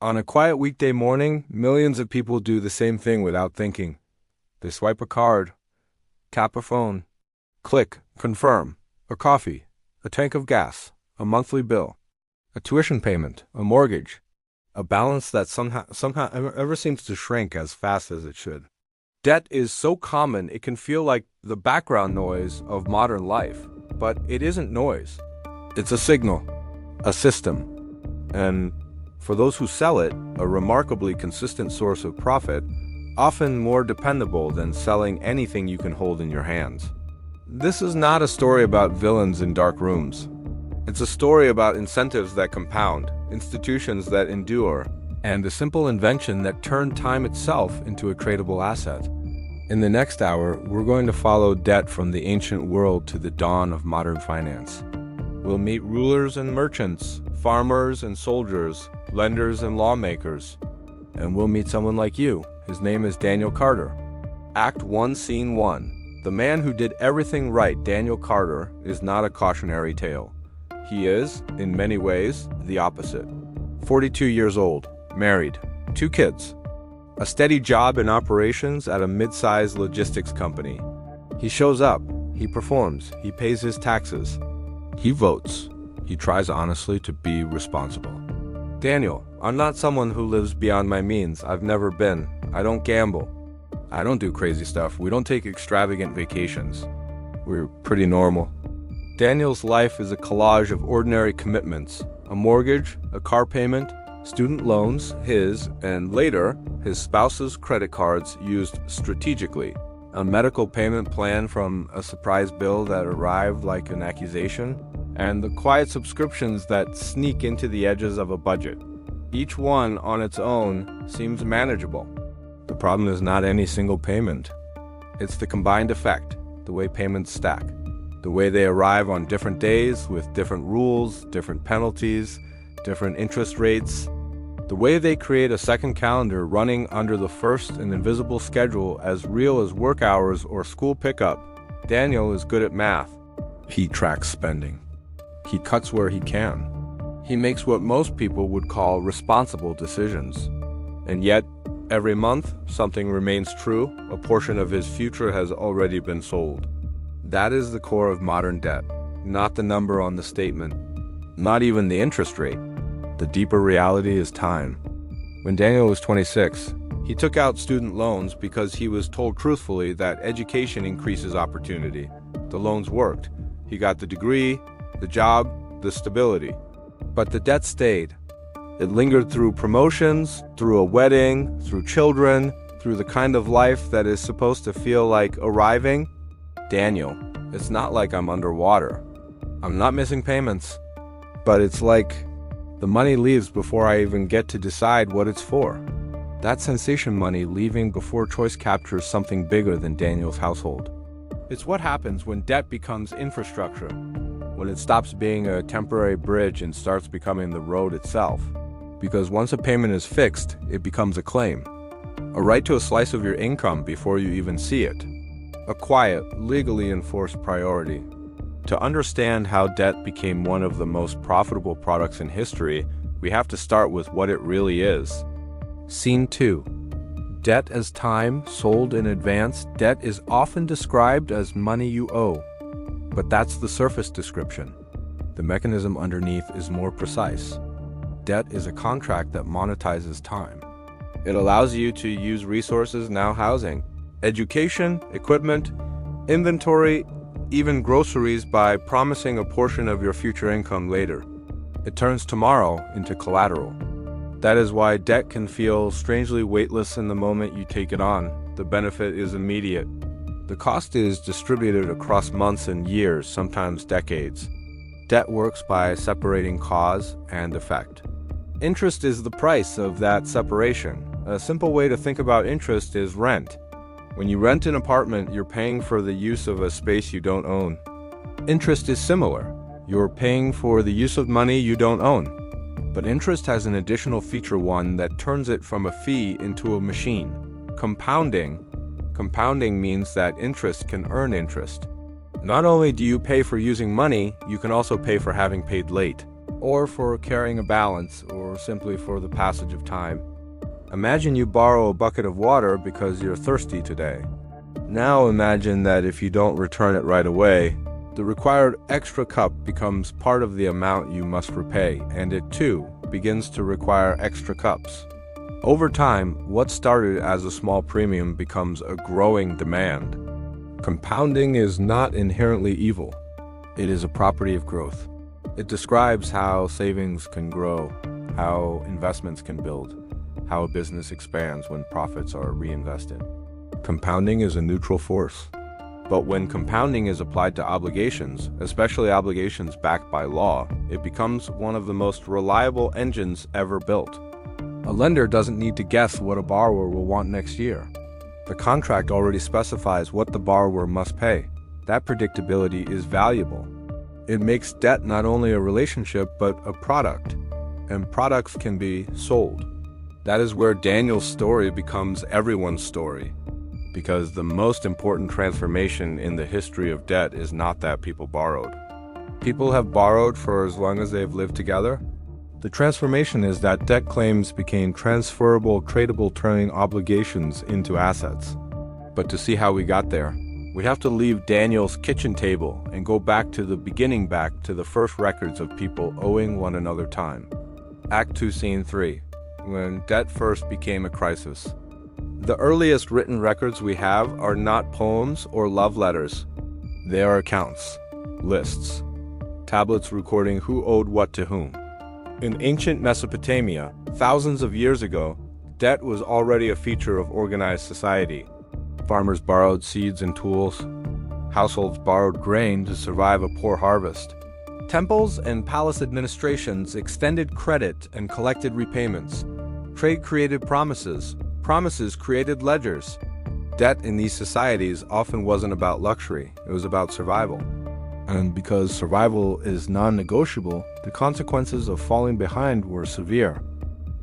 On a quiet weekday morning, millions of people do the same thing without thinking. They swipe a card, tap a phone, click, confirm, a coffee, a tank of gas, a monthly bill, a tuition payment, a mortgage, a balance that somehow ever seems to shrink as fast as it should. Debt is so common it can feel like the background noise of modern life, but it isn't noise. It's a signal, a system, and for those who sell it, a remarkably consistent source of profit, often more dependable than selling anything you can hold in your hands. This is not a story about villains in dark rooms. It's a story about incentives that compound, institutions that endure, and a simple invention that turned time itself into a tradable asset. In the next hour, we're going to follow debt from the ancient world to the dawn of modern finance. We'll meet rulers and merchants, farmers and soldiers, lenders and lawmakers. And we'll meet someone like you. His name is Daniel Carter. Act 1, Scene 1. The man who did everything right, Daniel Carter, is not a cautionary tale. He is, in many ways, the opposite. 42 years old, married, 2 kids, a steady job in operations at a mid-sized logistics company. He shows up, he performs, he pays his taxes, he votes, he tries honestly to be responsible. Daniel, I'm not someone who lives beyond my means. I've never been. I don't gamble. I don't do crazy stuff. We don't take extravagant vacations. We're pretty normal. Daniel's life is a collage of ordinary commitments: a mortgage, a car payment, student loans, his, and later, his spouse's credit cards used strategically, a medical payment plan from a surprise bill that arrived like an accusation, and the quiet subscriptions that sneak into the edges of a budget. Each one on its own seems manageable. The problem is not any single payment. It's the combined effect, the way payments stack, the way they arrive on different days with different rules, different penalties, different interest rates, the way they create a second calendar running under the first an invisible schedule as real as work hours or school pickup. Daniel is good at math. He tracks spending. He cuts where he can. He makes what most people would call responsible decisions. And yet, every month, something remains true. A portion of his future has already been sold. That is the core of modern debt, not the number on the statement, not even the interest rate. The deeper reality is time. When Daniel was 26, he took out student loans because he was told truthfully that education increases opportunity. The loans worked. He got the degree, the job, the stability. But the debt stayed. It lingered through promotions, through a wedding, through children, through the kind of life that is supposed to feel like arriving. Daniel, it's not like I'm underwater. I'm not missing payments. But it's like the money leaves before I even get to decide what it's for. That sensation money leaving before choice captures something bigger than Daniel's household. It's what happens when debt becomes infrastructure, when it stops being a temporary bridge and starts becoming the road itself. Because once a payment is fixed, it becomes a claim, a right to a slice of your income before you even see it, a quiet, legally enforced priority. To understand how debt became one of the most profitable products in history, we have to start with what it really is. Scene 2. Debt as time, sold in advance. Debt is often described as money you owe. But that's the surface description. The mechanism underneath is more precise. Debt is a contract that monetizes time. It allows you to use resources, now housing, education, equipment, inventory, even groceries, by promising a portion of your future income later. It turns tomorrow into collateral. That is why debt can feel strangely weightless in the moment you take it on. The benefit is immediate. The cost is distributed across months and years, sometimes decades. Debt works by separating cause and effect. Interest is the price of that separation. A simple way to think about interest is rent. When you rent an apartment, you're paying for the use of a space you don't own. Interest is similar. You're paying for the use of money you don't own. But interest has an additional feature, one that turns it from a fee into a machine. Compounding. Compounding means that interest can earn interest. Not only do you pay for using money, you can also pay for having paid late. or for carrying a balance, or simply for the passage of time. Imagine you borrow a bucket of water because you're thirsty today. Now imagine that if you don't return it right away, the required extra cup becomes part of the amount you must repay, and it too begins to require extra cups. Over time, what started as a small premium becomes a growing demand. Compounding is not inherently evil. It is a property of growth. It describes how savings can grow, how investments can build, how a business expands when profits are reinvested. Compounding is a neutral force. But when compounding is applied to obligations, especially obligations backed by law, it becomes one of the most reliable engines ever built. A lender doesn't need to guess what a borrower will want next year. The contract already specifies what the borrower must pay. That predictability is valuable. It makes debt not only a relationship, but a product, and products can be sold. That is where Daniel's story becomes everyone's story, because the most important transformation in the history of debt is not that people borrowed. People have borrowed for as long as they've lived together. The transformation is that debt claims became transferable, tradable, turning obligations into assets. But to see how we got there, we have to leave Daniel's kitchen table and go back to the beginning, back to the first records of people owing one another time. Act 2, Scene 3, when debt first became a crisis. The earliest written records we have are not poems or love letters. They are accounts, lists, tablets recording who owed what to whom. In ancient Mesopotamia, thousands of years ago, debt was already a feature of organized society. Farmers borrowed seeds and tools. Households borrowed grain to survive a poor harvest. Temples and palace administrations extended credit and collected repayments. Trade created promises. Promises created ledgers. Debt in these societies often wasn't about luxury, it was about survival. And because survival is non-negotiable, the consequences of falling behind were severe.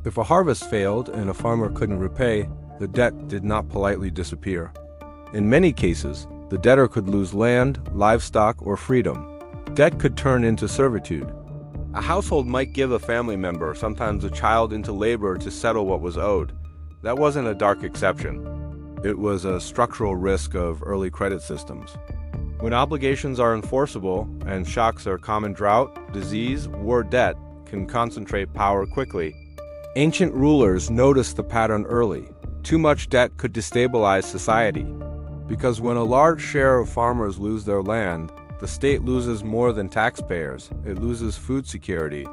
If a harvest failed and a farmer couldn't repay, the debt did not politely disappear. In many cases, the debtor could lose land, livestock, or freedom. Debt could turn into servitude. A household might give a family member, sometimes a child, into labor to settle what was owed. That wasn't a dark exception. It was a structural risk of early credit systems. When obligations are enforceable and shocks are common, drought, disease, war, debt can concentrate power quickly. Ancient rulers noticed the pattern early. Too much debt could destabilize society, because when a large share of farmers lose their land, the state loses more than taxpayers. It loses food security.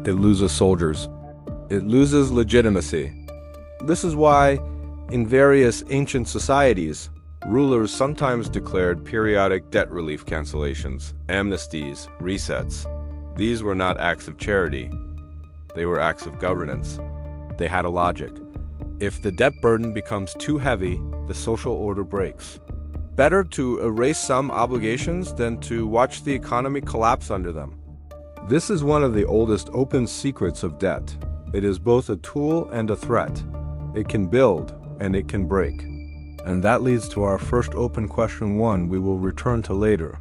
It loses soldiers. It loses legitimacy. This is why, in various ancient societies, rulers sometimes declared periodic debt relief cancellations, amnesties, resets. These were not acts of charity. They were acts of governance. They had a logic. If the debt burden becomes too heavy, the social order breaks. Better to erase some obligations than to watch the economy collapse under them. This is one of the oldest open secrets of debt. It is both a tool and a threat. It can build and it can break. And that leads to our first open question, one we will return to later.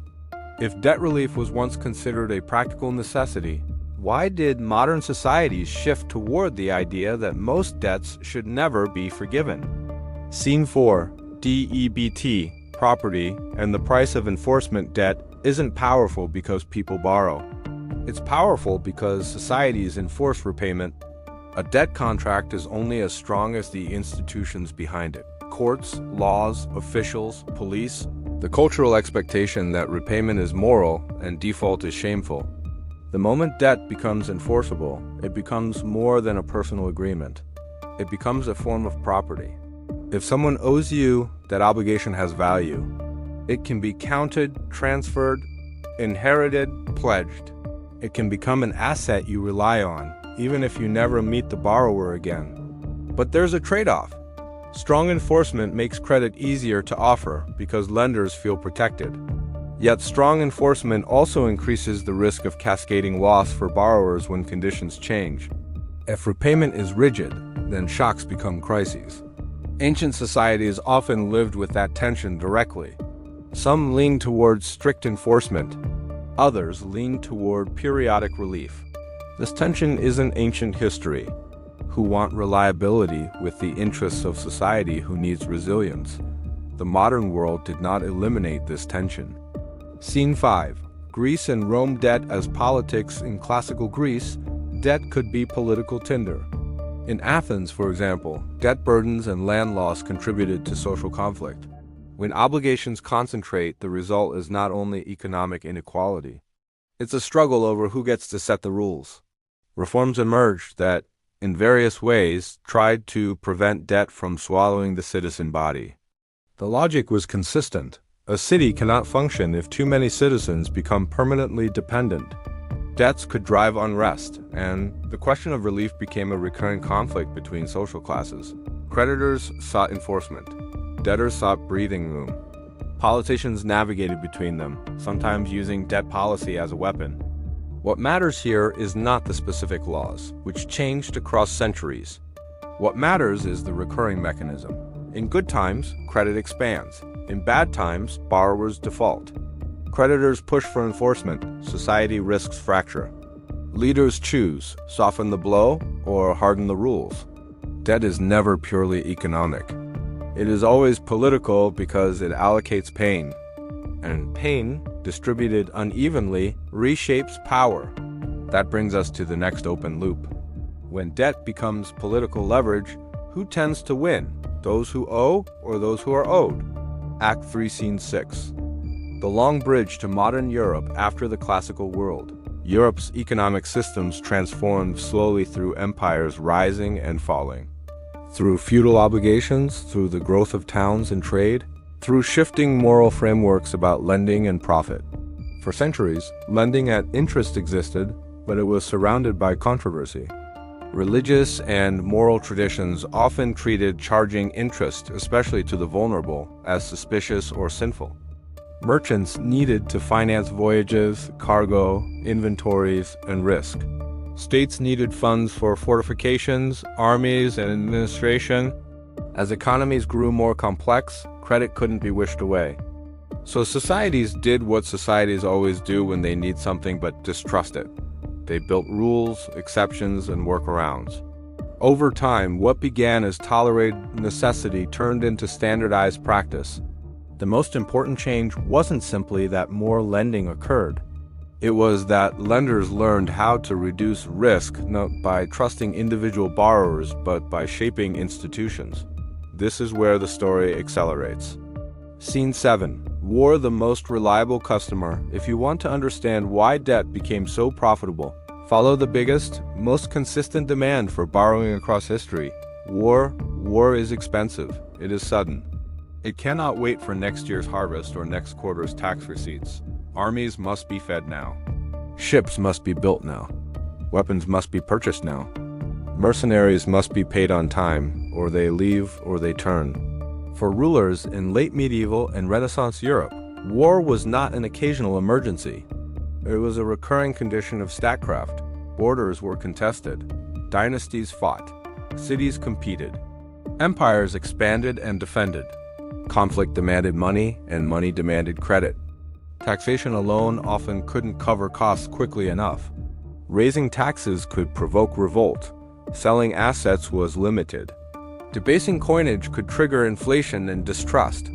If debt relief was once considered a practical necessity, why did modern societies shift toward the idea that most debts should never be forgiven? Scene 4, DEBT, property, and the price of enforcement. Debt isn't powerful because people borrow. It's powerful because societies enforce repayment. A debt contract is only as strong as the institutions behind it. Courts, laws, officials, police. The cultural expectation that repayment is moral and default is shameful. The moment debt becomes enforceable, it becomes more than a personal agreement. It becomes a form of property. If someone owes you, that obligation has value. It can be counted, transferred, inherited, pledged. It can become an asset you rely on, even if you never meet the borrower again. But there's a trade-off. Strong enforcement makes credit easier to offer because lenders feel protected. Yet strong enforcement also increases the risk of cascading loss for borrowers when conditions change. If repayment is rigid, then shocks become crises. Ancient societies often lived with that tension directly. Some leaned toward strict enforcement. Others leaned toward periodic relief. This tension isn't ancient history, who want reliability with the interests of society who needs resilience. The modern world did not eliminate this tension. Scene 5. Greece and Rome. Debt as politics. In classical Greece, debt could be political tinder. In Athens, for example, debt burdens and land loss contributed to social conflict. When obligations concentrate, the result is not only economic inequality. It's a struggle over who gets to set the rules. Reforms emerged that, in various ways, tried to prevent debt from swallowing the citizen body. The logic was consistent. A city cannot function if too many citizens become permanently dependent. Debts could drive unrest, and the question of relief became a recurring conflict between social classes. Creditors sought enforcement. Debtors sought breathing room. Politicians navigated between them, sometimes using debt policy as a weapon. What matters here is not the specific laws, which changed across centuries. What matters is the recurring mechanism. In good times, credit expands. In bad times, borrowers default. Creditors push for enforcement. Society risks fracture. Leaders choose, soften the blow or harden the rules. Debt is never purely economic. It is always political because it allocates pain. And pain, distributed unevenly, reshapes power. That brings us to the next open loop. When debt becomes political leverage, who tends to win? Those who owe or those who are owed? Act 3, Scene 6. The long bridge to modern Europe after the classical world. Europe's economic systems transformed slowly through empires rising and falling. Through feudal obligations, through the growth of towns and trade, through shifting moral frameworks about lending and profit. For centuries, lending at interest existed, but it was surrounded by controversy. Religious and moral traditions often treated charging interest, especially to the vulnerable, as suspicious or sinful. Merchants needed to finance voyages, cargo, inventories, and risk. States needed funds for fortifications, armies, and administration. As economies grew more complex, credit couldn't be wished away. So societies did what societies always do when they need something but distrust it. They built rules, exceptions, and workarounds. Over time, what began as tolerated necessity turned into standardized practice. The most important change wasn't simply that more lending occurred. It was that lenders learned how to reduce risk not by trusting individual borrowers but by shaping institutions. This is where the story accelerates. Scene 7. War. The most reliable customer. If you want to understand why debt became so profitable, follow the biggest, most consistent demand for borrowing across history. War. War is expensive. It is sudden. It cannot wait for next year's harvest or next quarter's tax receipts. Armies must be fed now. Ships must be built now. Weapons must be purchased now. Mercenaries must be paid on time, or they leave or they turn. For rulers in late medieval and Renaissance Europe, war was not an occasional emergency. It was a recurring condition of statecraft. Borders were contested. Dynasties fought. Cities competed. Empires expanded and defended. Conflict demanded money, and money demanded credit. Taxation alone often couldn't cover costs quickly enough. Raising taxes could provoke revolt. Selling assets was limited. Debasing coinage could trigger inflation and distrust.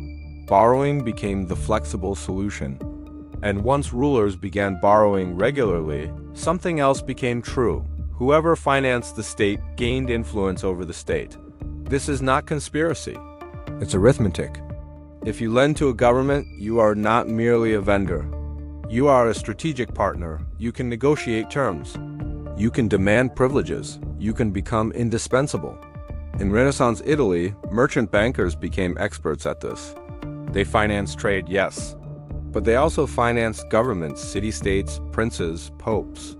Borrowing became the flexible solution. And once rulers began borrowing regularly, something else became true. Whoever financed the state gained influence over the state. This is not conspiracy. It's arithmetic. If you lend to a government, you are not merely a vendor. You are a strategic partner. You can negotiate terms. You can demand privileges. You can become indispensable. In Renaissance Italy, merchant bankers became experts at this. They financed trade, yes, but they also financed governments, city-states, princes, popes.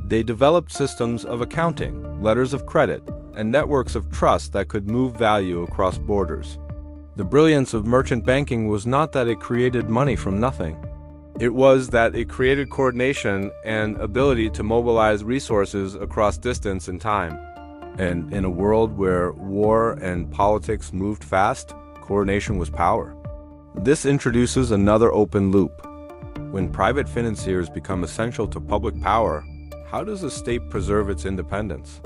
They developed systems of accounting, letters of credit, and networks of trust that could move value across borders. The brilliance of merchant banking was not that it created money from nothing. It was that it created coordination and ability to mobilize resources across distance and time. And in a world where war and politics moved fast, coordination was power. This introduces another open loop. When private financiers become essential to public power, How does a state preserve its independence?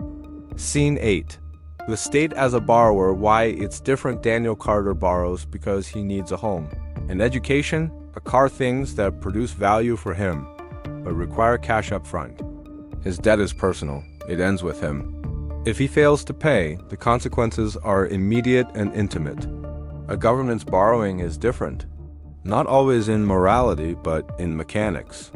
Scene 8. The state as a borrower. Why it's different. Daniel Carter borrows because he needs a home. In education, a car, things that produce value for him, but require cash up front. His debt is personal. It ends with him. If he fails to pay, the consequences are immediate and intimate. A government's borrowing is different. Not always in morality, but in mechanics.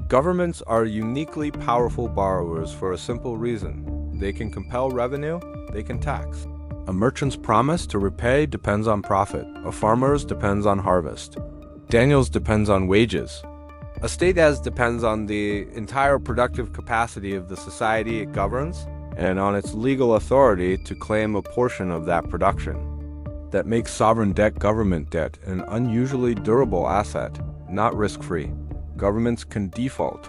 Governments are uniquely powerful borrowers for a simple reason. They can compel revenue, they can tax. A merchant's promise to repay depends on profit. A farmer's depends on harvest. Daniel's depends on wages. A state as depends on the entire productive capacity of the society it governs and on its legal authority to claim a portion of that production. That makes sovereign debt, government debt, an unusually durable asset, not risk-free. Governments can default.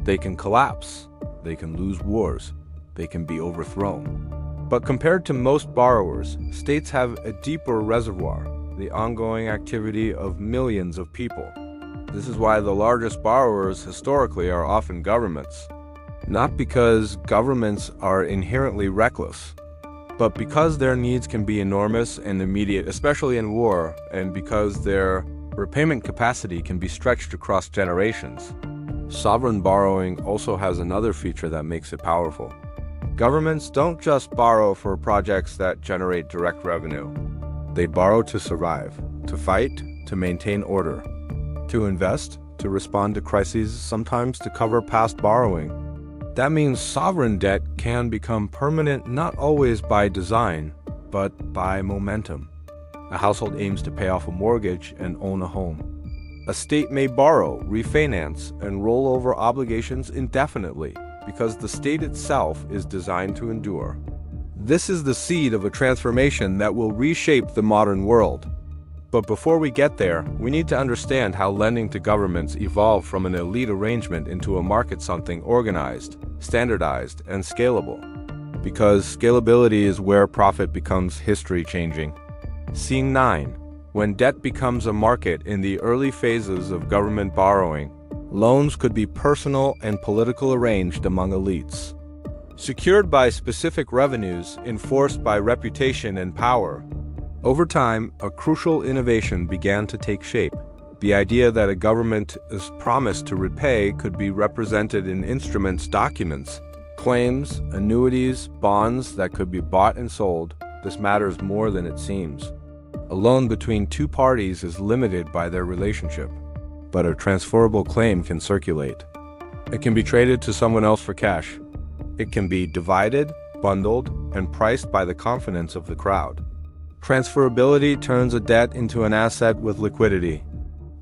They can collapse. They can lose wars. They can be overthrown. But compared to most borrowers, states have a deeper reservoir, the ongoing activity of millions of people. This is why the largest borrowers historically are often governments. Not because governments are inherently reckless, but because their needs can be enormous and immediate, especially in war, and because their repayment capacity can be stretched across generations. Sovereign borrowing also has another feature that makes it powerful. Governments don't just borrow for projects that generate direct revenue. They borrow to survive, to fight, to maintain order, to invest, to respond to crises, sometimes to cover past borrowing. That means sovereign debt can become permanent not always by design, but by momentum. A household aims to pay off a mortgage and own a home. A state may borrow, refinance, and roll over obligations indefinitely because the state itself is designed to endure. This is the seed of a transformation that will reshape the modern world. But before we get there, we need to understand how lending to governments evolved from an elite arrangement into a market, something organized, standardized, and scalable. Because scalability is where profit becomes history-changing. Scene 9. When debt becomes a market. In the early phases of government borrowing, loans could be personal and political, arranged among elites. Secured by specific revenues, enforced by reputation and power. Over time, a crucial innovation began to take shape. The idea that a government's promise to repay could be represented in instruments, documents, claims, annuities, bonds that could be bought and sold. This matters more than it seems. A loan between two parties is limited by their relationship, but a transferable claim can circulate. It can be traded to someone else for cash. It can be divided, bundled, and priced by the confidence of the crowd. Transferability turns a debt into an asset with liquidity,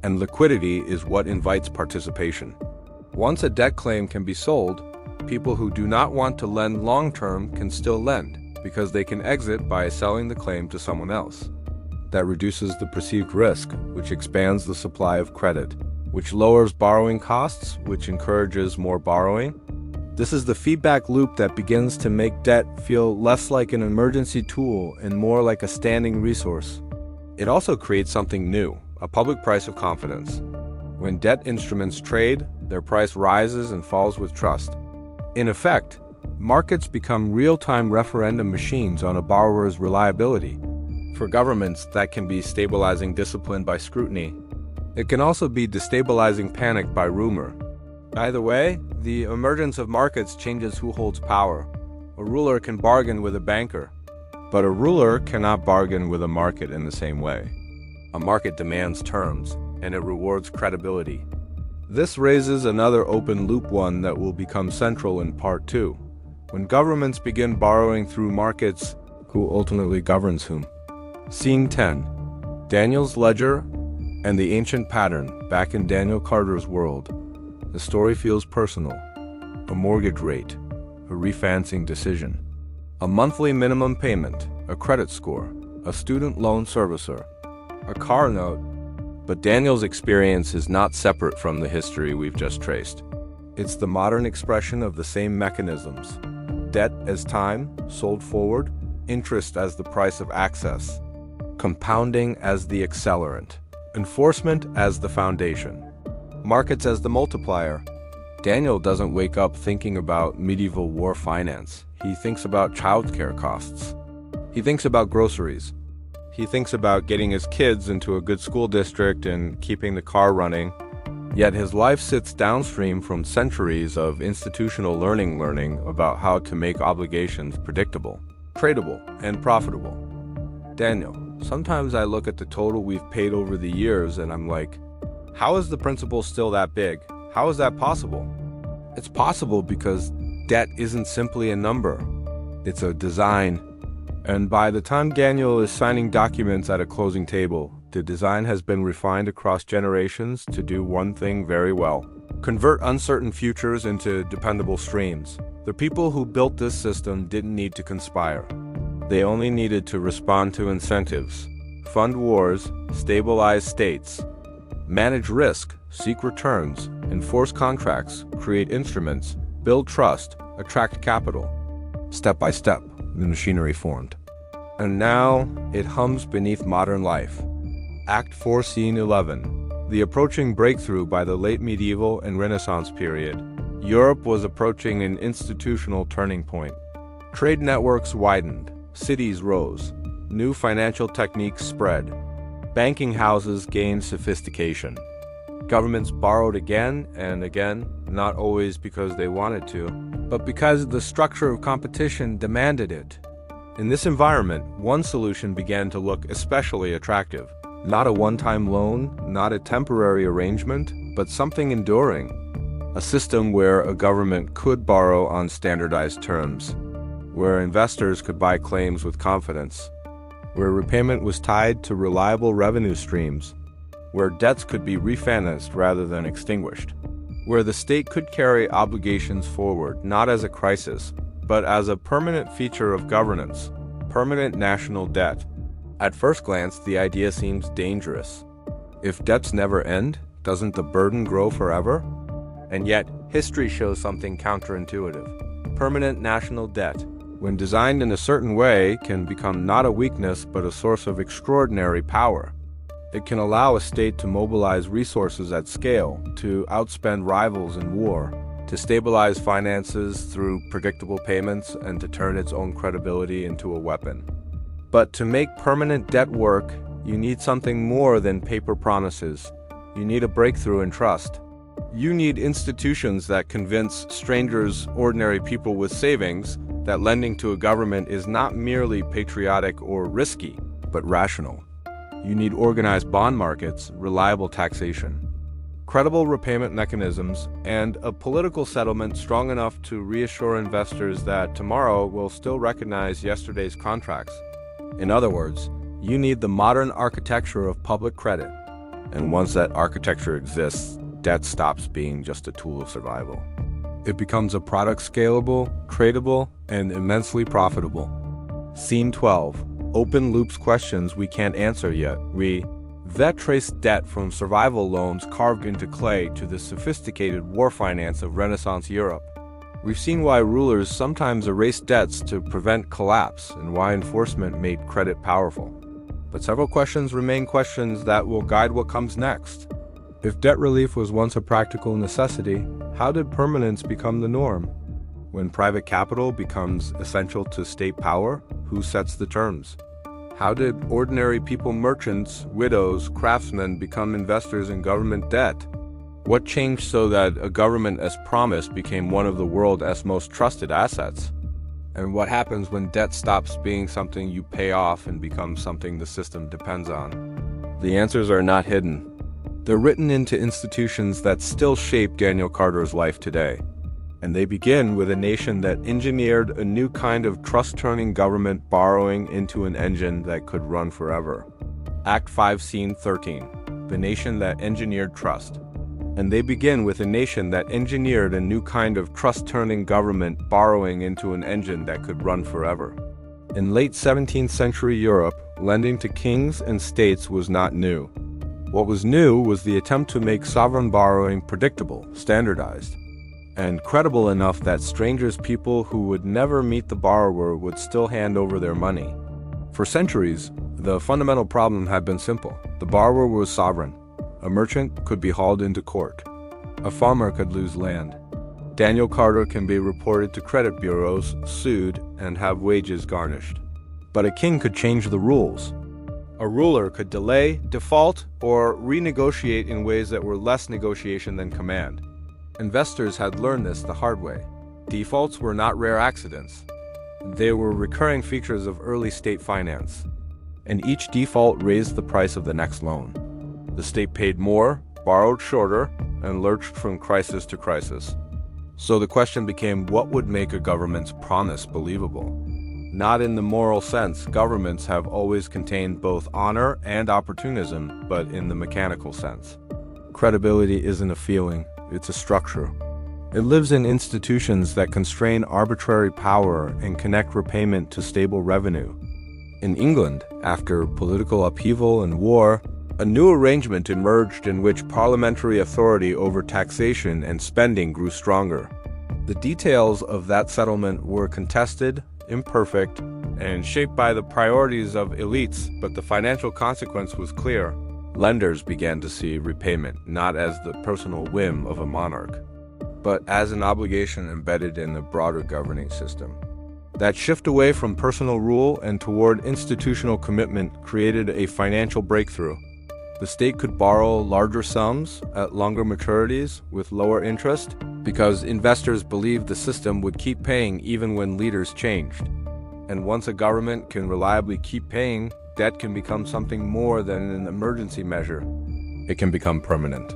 and liquidity is what invites participation. Once a debt claim can be sold, people who do not want to lend long-term can still lend, because they can exit by selling the claim to someone else. That reduces the perceived risk, which expands the supply of credit, which lowers borrowing costs, which encourages more borrowing. This is the feedback loop that begins to make debt feel less like an emergency tool and more like a standing resource. It also creates something new, a public price of confidence. When debt instruments trade, their price rises and falls with trust. In effect, markets become real-time referendum machines on a borrower's reliability. For governments, that can be stabilizing discipline by scrutiny. It can also be destabilizing panic by rumor. Either way, the emergence of markets changes who holds power. A ruler can bargain with a banker, but a ruler cannot bargain with a market in the same way. A market demands terms, and it rewards credibility. This raises another open loop, one that will become central in Part 2. When governments begin borrowing through markets, who ultimately governs whom? Scene 10. Daniel's ledger and the ancient pattern. Back in Daniel Carter's world, the story feels personal. A mortgage rate, a refinancing decision, a monthly minimum payment, a credit score, a student loan servicer, a car note. But Daniel's experience is not separate from the history we've just traced. It's the modern expression of the same mechanisms. Debt as time, sold forward, interest as the price of access, compounding as the accelerant, enforcement as the foundation, markets as the multiplier, Daniel doesn't wake up thinking about medieval war finance. He thinks about childcare costs. He thinks about groceries. He thinks about getting his kids into a good school district and keeping the car running. Yet his life sits downstream from centuries of institutional learning about how to make obligations predictable, tradable, and profitable. Daniel, sometimes I look at the total we've paid over the years and I'm like, how is the principal still that big? How is that possible? It's possible because debt isn't simply a number. It's a design. And by the time Daniel is signing documents at a closing table, the design has been refined across generations to do one thing very well: convert uncertain futures into dependable streams. The people who built this system didn't need to conspire. They only needed to respond to incentives, fund wars, stabilize states, manage risk, seek returns, enforce contracts, create instruments, build trust, attract capital. Step by step, the machinery formed. And now it hums beneath modern life. Act 4, Scene 11. The approaching breakthrough by the late medieval and Renaissance period. Europe was approaching an institutional turning point. Trade networks widened, cities rose, new financial techniques spread, banking houses gained sophistication. Governments borrowed again and again, not always because they wanted to, but because the structure of competition demanded it. In this environment, one solution began to look especially attractive. Not a one-time loan, not a temporary arrangement, but something enduring. A system where a government could borrow on standardized terms, where investors could buy claims with confidence, where repayment was tied to reliable revenue streams, where debts could be refinanced rather than extinguished, where the state could carry obligations forward not as a crisis, but as a permanent feature of governance, permanent national debt. At first glance, the idea seems dangerous. If debts never end, doesn't the burden grow forever? And yet, history shows something counterintuitive. Permanent national debt, when designed in a certain way, can become not a weakness but a source of extraordinary power. It can allow a state to mobilize resources at scale, to outspend rivals in war, to stabilize finances through predictable payments, and to turn its own credibility into a weapon. But to make permanent debt work, you need something more than paper promises. You need a breakthrough in trust. You need institutions that convince strangers, ordinary people with savings, that lending to a government is not merely patriotic or risky, but rational. You need organized bond markets, reliable taxation, credible repayment mechanisms, and a political settlement strong enough to reassure investors that tomorrow will still recognize yesterday's contracts. In other words, you need the modern architecture of public credit. And once that architecture exists, debt stops being just a tool of survival. It becomes a product scalable, tradable, and immensely profitable. Scene 12. Open loops questions we can't answer yet. That trace debt from survival loans carved into clay to the sophisticated war finance of Renaissance Europe. We've seen why rulers sometimes erased debts to prevent collapse and why enforcement made credit powerful. But several questions remain questions that will guide what comes next. If debt relief was once a practical necessity, how did permanence become the norm? When private capital becomes essential to state power, who sets the terms? How did ordinary people, merchants, widows, craftsmen become investors in government debt? What changed so that a government as promised became one of the world's most trusted assets? And what happens when debt stops being something you pay off and becomes something the system depends on? The answers are not hidden. They're written into institutions that still shape Daniel Carter's life today. And they begin with a nation that engineered a new kind of trust-turning government borrowing into an engine that could run forever. Act 5, Scene 13. The nation that engineered trust. And they begin with a nation that engineered a new kind of trust-turning government borrowing into an engine that could run forever. In late 17th century Europe, lending to kings and states was not new. What was new was the attempt to make sovereign borrowing predictable, standardized, and credible enough that strangers, people who would never meet the borrower, would still hand over their money. For centuries, the fundamental problem had been simple. The borrower was sovereign. A merchant could be hauled into court. A farmer could lose land. Daniel Carter can be reported to credit bureaus, sued, and have wages garnished. But a king could change the rules. A ruler could delay, default, or renegotiate in ways that were less negotiation than command. Investors had learned this the hard way. Defaults were not rare accidents. They were recurring features of early state finance. And each default raised the price of the next loan. The state paid more, borrowed shorter, and lurched from crisis to crisis. So the question became, what would make a government's promise believable? Not in the moral sense. Governments have always contained both honor and opportunism, but in the mechanical sense. Credibility isn't a feeling, it's a structure. It lives in institutions that constrain arbitrary power and connect repayment to stable revenue. In England, after political upheaval and war, a new arrangement emerged in which parliamentary authority over taxation and spending grew stronger. The details of that settlement were contested, imperfect, and shaped by the priorities of elites, but the financial consequence was clear. Lenders began to see repayment not as the personal whim of a monarch, but as an obligation embedded in the broader governing system. That shift away from personal rule and toward institutional commitment created a financial breakthrough. The state could borrow larger sums at longer maturities with lower interest because investors believed the system would keep paying even when leaders changed. And once a government can reliably keep paying, debt can become something more than an emergency measure. It can become permanent.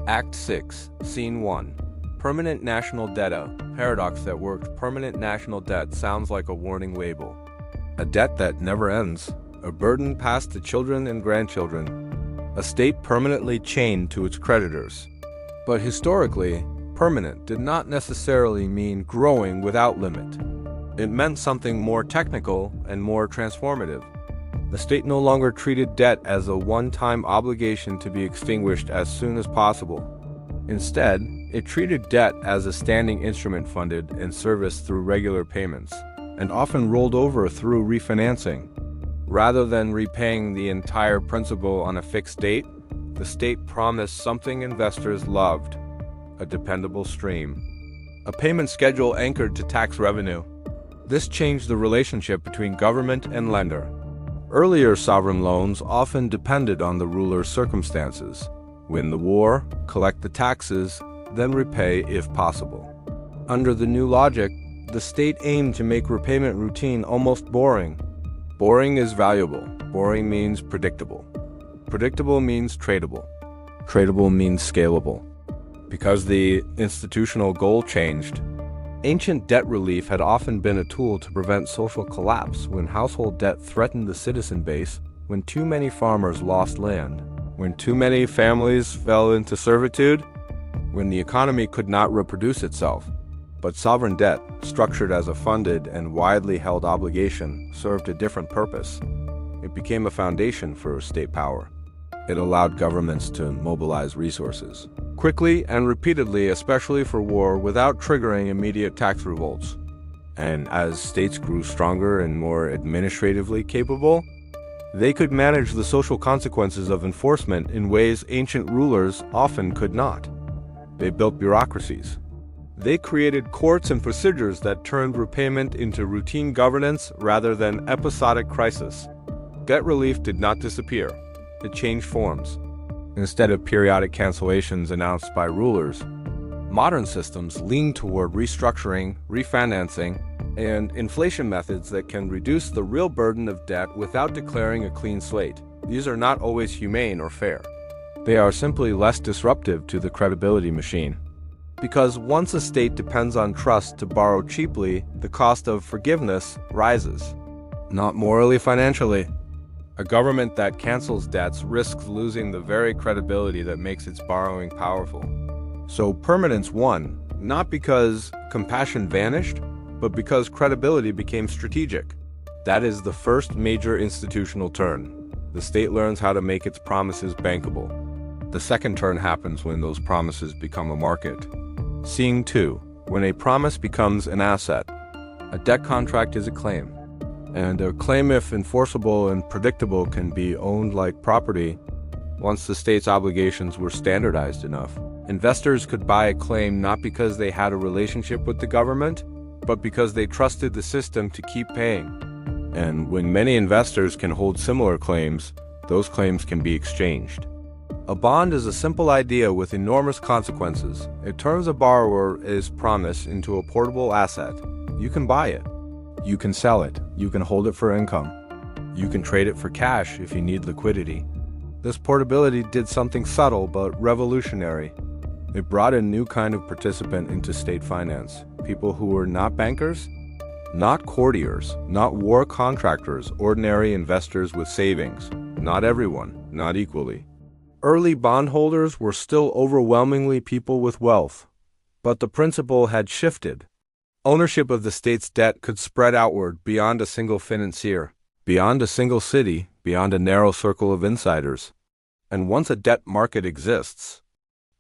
Act 6, Scene 1. Permanent national debt. A paradox that worked. Permanent national debt sounds like a warning label. A debt that never ends. A burden passed to children and grandchildren. A state permanently chained to its creditors. But historically, permanent did not necessarily mean growing without limit. It meant something more technical and more transformative. The state no longer treated debt as a one-time obligation to be extinguished as soon as possible. Instead, it treated debt as a standing instrument funded and serviced through regular payments, and often rolled over through refinancing. Rather than repaying the entire principal on a fixed date, the state promised something investors loved: a dependable stream. A payment schedule anchored to tax revenue. This changed the relationship between government and lender. Earlier sovereign loans often depended on the ruler's circumstances. Win the war, collect the taxes, then repay if possible. Under the new logic, the state aimed to make repayment routine almost boring. Boring is valuable. Boring means predictable. Predictable means tradable. Tradable means scalable. Because the institutional goal changed, ancient debt relief had often been a tool to prevent social collapse when household debt threatened the citizen base, when too many farmers lost land, when too many families fell into servitude, when the economy could not reproduce itself. But sovereign debt, structured as a funded and widely held obligation, served a different purpose. It became a foundation for state power. It allowed governments to mobilize resources quickly and repeatedly, especially for war, without triggering immediate tax revolts. And as states grew stronger and more administratively capable, they could manage the social consequences of enforcement in ways ancient rulers often could not. They built bureaucracies. They created courts and procedures that turned repayment into routine governance rather than episodic crisis. Debt relief did not disappear. It changed forms. Instead of periodic cancellations announced by rulers, modern systems lean toward restructuring, refinancing, and inflation methods that can reduce the real burden of debt without declaring a clean slate. These are not always humane or fair. They are simply less disruptive to the credibility machine. Because once a state depends on trust to borrow cheaply, the cost of forgiveness rises. Not morally, financially. A government that cancels debts risks losing the very credibility that makes its borrowing powerful. So permanence won, not because compassion vanished, but because credibility became strategic. That is the first major institutional turn. The state learns how to make its promises bankable. The second turn happens when those promises become a market. Scene 2. When a promise becomes an asset. A debt contract is a claim. And a claim, if enforceable and predictable, can be owned like property once the state's obligations were standardized enough. Investors could buy a claim not because they had a relationship with the government, but because they trusted the system to keep paying. And when many investors can hold similar claims, those claims can be exchanged. A bond is a simple idea with enormous consequences. It turns a borrower's promise into a portable asset. You can buy it. You can sell it. You can hold it for income. You can trade it for cash if you need liquidity. This portability did something subtle but revolutionary. It brought a new kind of participant into state finance. People who were not bankers, not courtiers, not war contractors, ordinary investors with savings. Not everyone, not equally. Early bondholders were still overwhelmingly people with wealth, but the principle had shifted. Ownership of the state's debt could spread outward beyond a single financier, beyond a single city, beyond a narrow circle of insiders. And once a debt market exists,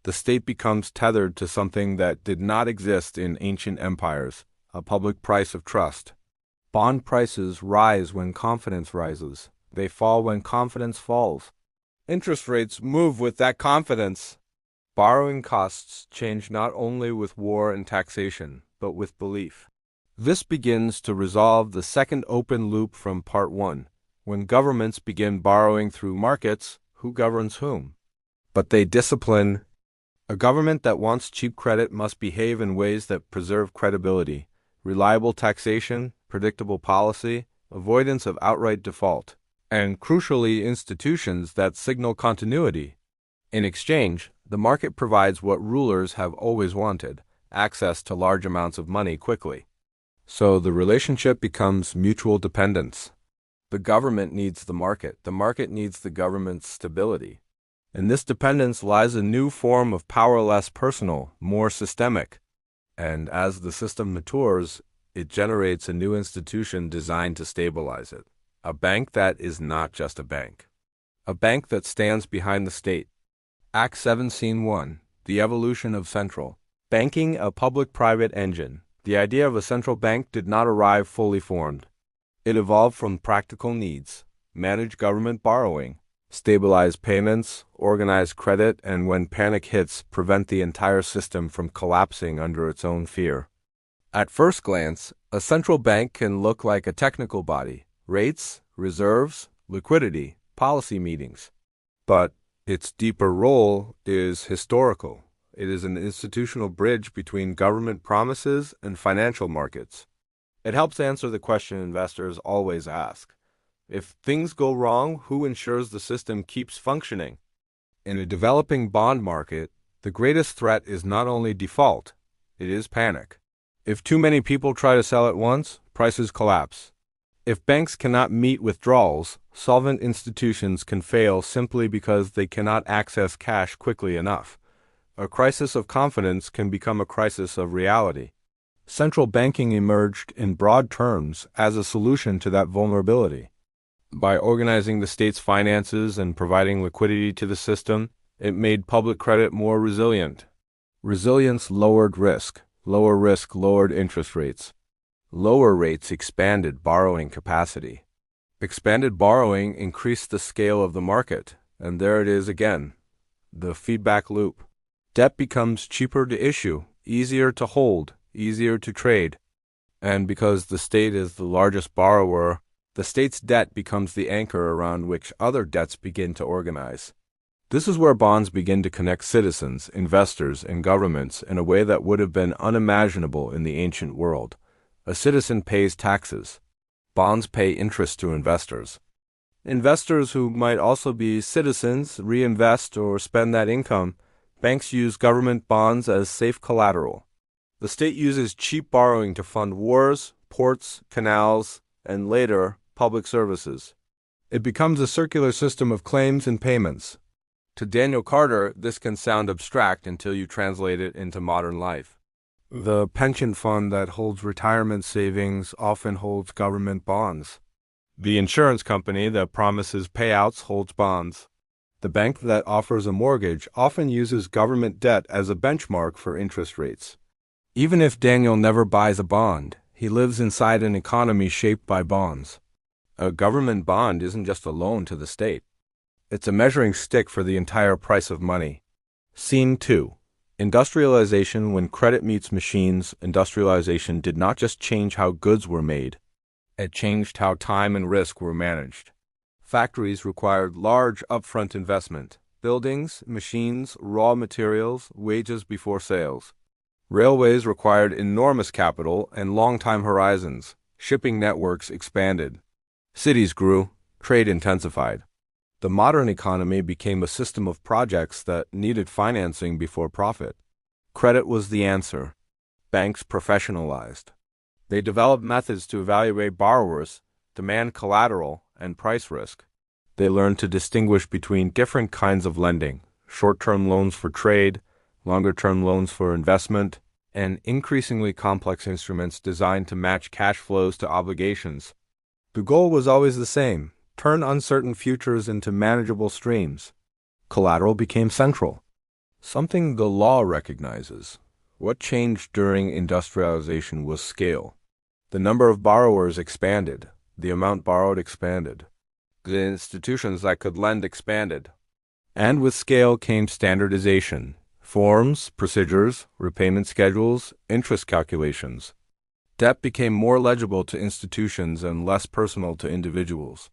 the state becomes tethered to something that did not exist in ancient empires, a public price of trust. Bond prices rise when confidence rises. They fall when confidence falls. Interest rates move with that confidence. Borrowing costs change not only with war and taxation, but with belief. This begins to resolve the second open loop from part 1. When governments begin borrowing through markets, who governs whom? But they discipline. A government that wants cheap credit must behave in ways that preserve credibility, reliable taxation, predictable policy, avoidance of outright default, and crucially institutions that signal continuity. In exchange, the market provides what rulers have always wanted, access to large amounts of money quickly. So the relationship becomes mutual dependence. The government needs the market needs the government's stability. In this dependence lies a new form of power, less personal, more systemic. And as the system matures, it generates a new institution designed to stabilize it. A bank that is not just a bank. A bank that stands behind the state. Act 7, Scene 1, The Evolution of Central. Banking, a public-private engine. The idea of a central bank did not arrive fully formed. It evolved from practical needs. Manage government borrowing. Stabilize payments, organize credit, and when panic hits, prevent the entire system from collapsing under its own fear. At first glance, a central bank can look like a technical body. Rates, reserves, liquidity, policy meetings. But its deeper role is historical. It is an institutional bridge between government promises and financial markets. It helps answer the question investors always ask. If things go wrong, who ensures the system keeps functioning? In a developing bond market, the greatest threat is not only default, it is panic. If too many people try to sell at once, prices collapse. If banks cannot meet withdrawals, solvent institutions can fail simply because they cannot access cash quickly enough. A crisis of confidence can become a crisis of reality. Central banking emerged in broad terms as a solution to that vulnerability. By organizing the state's finances and providing liquidity to the system, it made public credit more resilient. Resilience lowered risk. Lower risk lowered interest rates. Lower rates expanded borrowing capacity. Expanded borrowing increased the scale of the market, and there it is again, the feedback loop. Debt becomes cheaper to issue, easier to hold, easier to trade. And because the state is the largest borrower, the state's debt becomes the anchor around which other debts begin to organize. This is where bonds begin to connect citizens, investors, and governments in a way that would have been unimaginable in the ancient world. A citizen pays taxes. Bonds pay interest to investors. Investors who might also be citizens reinvest or spend that income. Banks use government bonds as safe collateral. The state uses cheap borrowing to fund wars, ports, canals, and later, public services. It becomes a circular system of claims and payments. To Daniel Carter, this can sound abstract until you translate it into modern life. The pension fund that holds retirement savings often holds government bonds. The insurance company that promises payouts holds bonds. The bank that offers a mortgage often uses government debt as a benchmark for interest rates. Even if Daniel never buys a bond, he lives inside an economy shaped by bonds. A government bond isn't just a loan to the state. It's a measuring stick for the entire price of money. Scene 2. Industrialization, when credit meets machines, industrialization did not just change how goods were made, it changed how time and risk were managed. Factories required large upfront investment: buildings, machines, raw materials, wages before sales. Railways required enormous capital and long time horizons. Shipping networks expanded. Cities grew, trade intensified. The modern economy became a system of projects that needed financing before profit. Credit was the answer. Banks professionalized. They developed methods to evaluate borrowers, demand collateral, and price risk. They learned to distinguish between different kinds of lending: short-term loans for trade, longer-term loans for investment, and increasingly complex instruments designed to match cash flows to obligations. The goal was always the same: turn uncertain futures into manageable streams. Collateral became central, something the law recognizes. What changed during industrialization was scale. The number of borrowers expanded. The amount borrowed expanded. The institutions that could lend expanded. And with scale came standardization: forms, procedures, repayment schedules, interest calculations. Debt became more legible to institutions and less personal to individuals.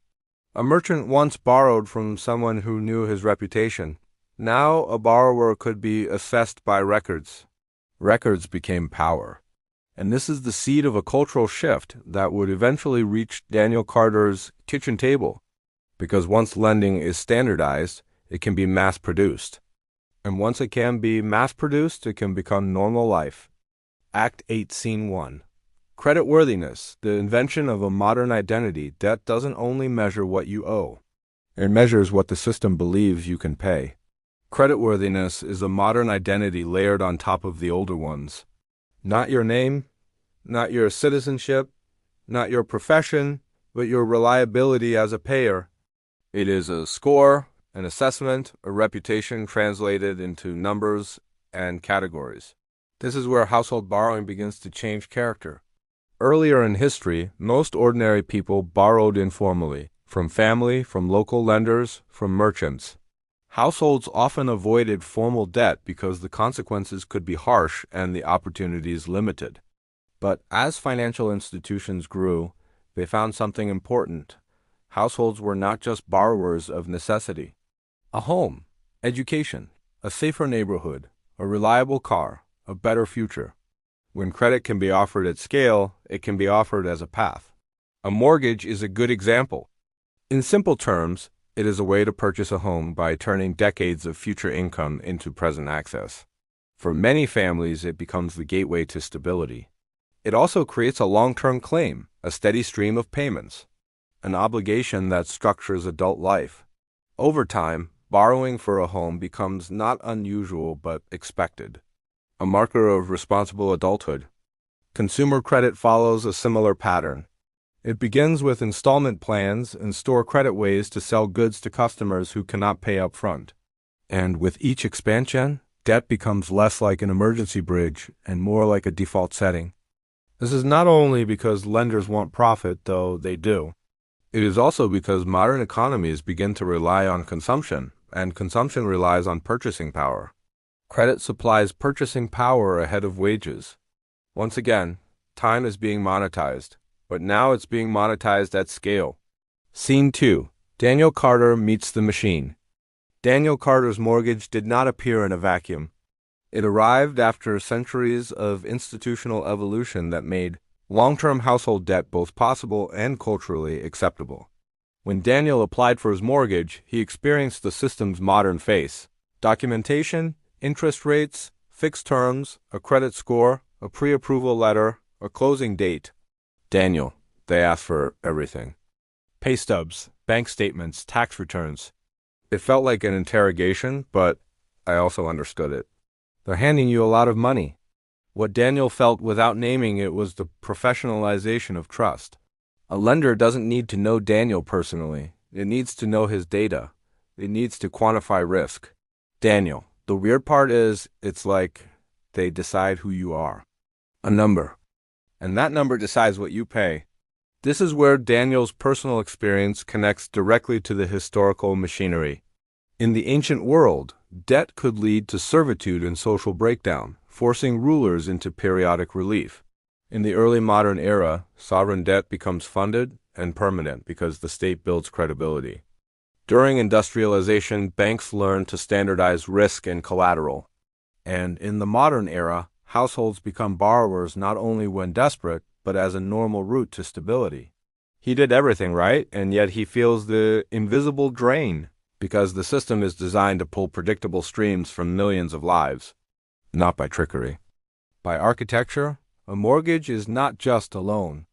A merchant once borrowed from someone who knew his reputation. Now a borrower could be assessed by records. Records became power. And this is the seed of a cultural shift that would eventually reach Daniel Carter's kitchen table. Because once lending is standardized, it can be mass-produced. And once it can be mass-produced, it can become normal life. Act 8, Scene 1. Creditworthiness, the invention of a modern identity. Debt doesn't only measure what you owe. It measures what the system believes you can pay. Creditworthiness is a modern identity layered on top of the older ones. Not your name, not your citizenship, not your profession, but your reliability as a payer. It is a score, an assessment, a reputation translated into numbers and categories. This is where household borrowing begins to change character. Earlier in history, most ordinary people borrowed informally, from family, from local lenders, from merchants. Households often avoided formal debt because the consequences could be harsh and the opportunities limited. But as financial institutions grew, they found something important. Households were not just borrowers of necessity. A home, education, a safer neighborhood, a reliable car, a better future. When credit can be offered at scale, it can be offered as a path. A mortgage is a good example. In simple terms, it is a way to purchase a home by turning decades of future income into present access. For many families, it becomes the gateway to stability. It also creates a long-term claim, a steady stream of payments, an obligation that structures adult life. Over time, borrowing for a home becomes not unusual but expected, a marker of responsible adulthood. Consumer credit follows a similar pattern. It begins with installment plans and store credit ways to sell goods to customers who cannot pay up front. And with each expansion, debt becomes less like an emergency bridge and more like a default setting. This is not only because lenders want profit, though they do. It is also because modern economies begin to rely on consumption, and consumption relies on purchasing power. Credit supplies purchasing power ahead of wages. Once again, time is being monetized. But now it's being monetized at scale. Scene 2. Daniel Carter meets the machine. Daniel Carter's mortgage did not appear in a vacuum. It arrived after centuries of institutional evolution that made long-term household debt both possible and culturally acceptable. When Daniel applied for his mortgage, he experienced the system's modern face: documentation, interest rates, fixed terms, a credit score, a pre-approval letter, a closing date. Daniel, they asked for everything. Pay stubs, bank statements, tax returns. It felt like an interrogation, but I also understood it. They're handing you a lot of money. What Daniel felt without naming it was the professionalization of trust. A lender doesn't need to know Daniel personally. It needs to know his data. It needs to quantify risk. Daniel, the weird part is, it's like they decide who you are. A number. And that number decides what you pay. This is where Daniel's personal experience connects directly to the historical machinery. In the ancient world, debt could lead to servitude and social breakdown, forcing rulers into periodic relief. In the early modern era, sovereign debt becomes funded and permanent because the state builds credibility. During industrialization, banks learn to standardize risk and collateral. And in the modern era, households become borrowers not only when desperate, but as a normal route to stability. He did everything right, and yet he feels the invisible drain because the system is designed to pull predictable streams from millions of lives, not by trickery. By architecture, a mortgage is not just a loan.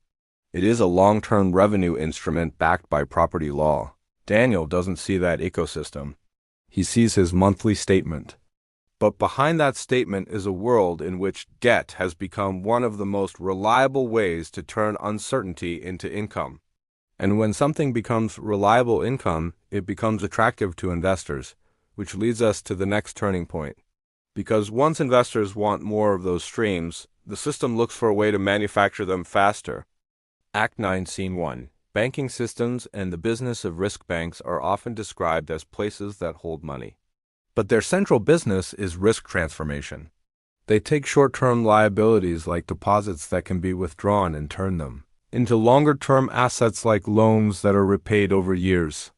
It is a long-term revenue instrument backed by property law. Daniel doesn't see that ecosystem. He sees his monthly statement. But behind that statement is a world in which debt has become one of the most reliable ways to turn uncertainty into income. And when something becomes reliable income, it becomes attractive to investors, which leads us to the next turning point. Because once investors want more of those streams, the system looks for a way to manufacture them faster. Act 9, Scene 1. Banking systems and the business of risk banks are often described as places that hold money. But their central business is risk transformation. They take short-term liabilities like deposits that can be withdrawn and turn them into longer-term assets like loans that are repaid over years.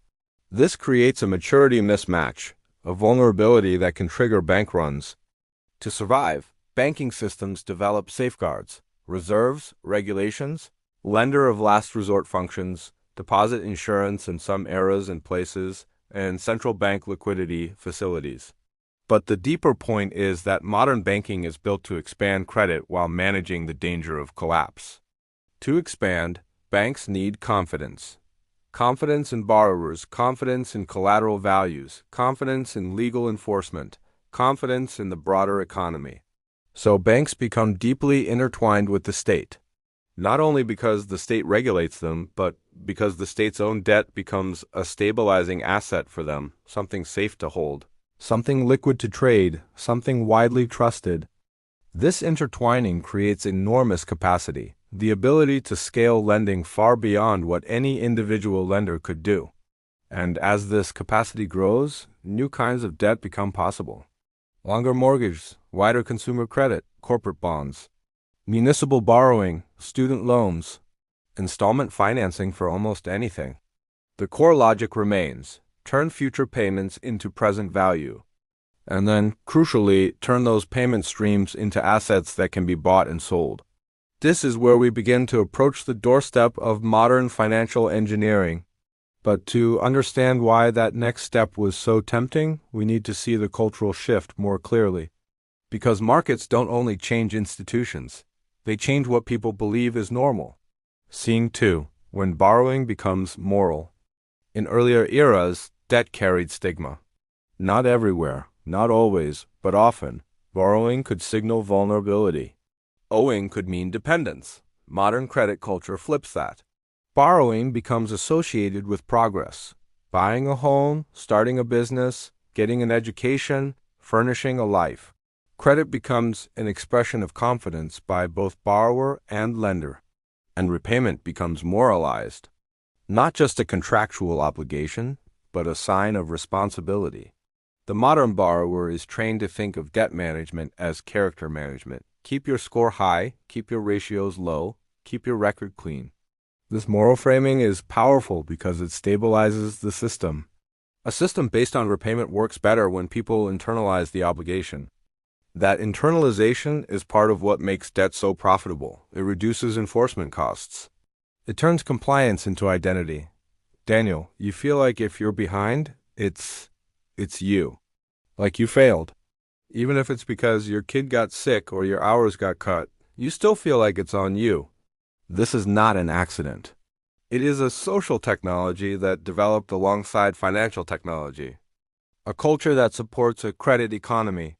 This creates a maturity mismatch, a vulnerability that can trigger bank runs. To survive, banking systems develop safeguards, reserves, regulations, lender of last resort functions, deposit insurance in some eras and places, and central bank liquidity facilities. But the deeper point is that modern banking is built to expand credit while managing the danger of collapse. To expand, banks need confidence. Confidence in borrowers, confidence in collateral values, confidence in legal enforcement, confidence in the broader economy. So banks become deeply intertwined with the state. Not only because the state regulates them, but because the state's own debt becomes a stabilizing asset for them, something safe to hold, something liquid to trade, something widely trusted. This intertwining creates enormous capacity, the ability to scale lending far beyond what any individual lender could do. And as this capacity grows, new kinds of debt become possible. Longer mortgages, wider consumer credit, corporate bonds, municipal borrowing, student loans, installment financing for almost anything. The core logic remains: turn future payments into present value. And then, crucially, turn those payment streams into assets that can be bought and sold. This is where we begin to approach the doorstep of modern financial engineering. But to understand why that next step was so tempting, we need to see the cultural shift more clearly. Because markets don't only change institutions, they change what people believe is normal. Scene 2. When borrowing becomes moral. In earlier eras, debt carried stigma. Not everywhere, not always, but often, borrowing could signal vulnerability. Owing could mean dependence. Modern credit culture flips that. Borrowing becomes associated with progress. Buying a home, starting a business, getting an education, furnishing a life. Credit becomes an expression of confidence by both borrower and lender, and repayment becomes moralized. Not just a contractual obligation, but a sign of responsibility. The modern borrower is trained to think of debt management as character management. Keep your score high, keep your ratios low, keep your record clean. This moral framing is powerful because it stabilizes the system. A system based on repayment works better when people internalize the obligation. That internalization is part of what makes debt so profitable. It reduces enforcement costs. It turns compliance into identity. Daniel, you feel like if you're behind, it's you. Like you failed. Even if it's because your kid got sick or your hours got cut, you still feel like it's on you. This is not an accident. It is a social technology that developed alongside financial technology. A culture that supports a credit economy.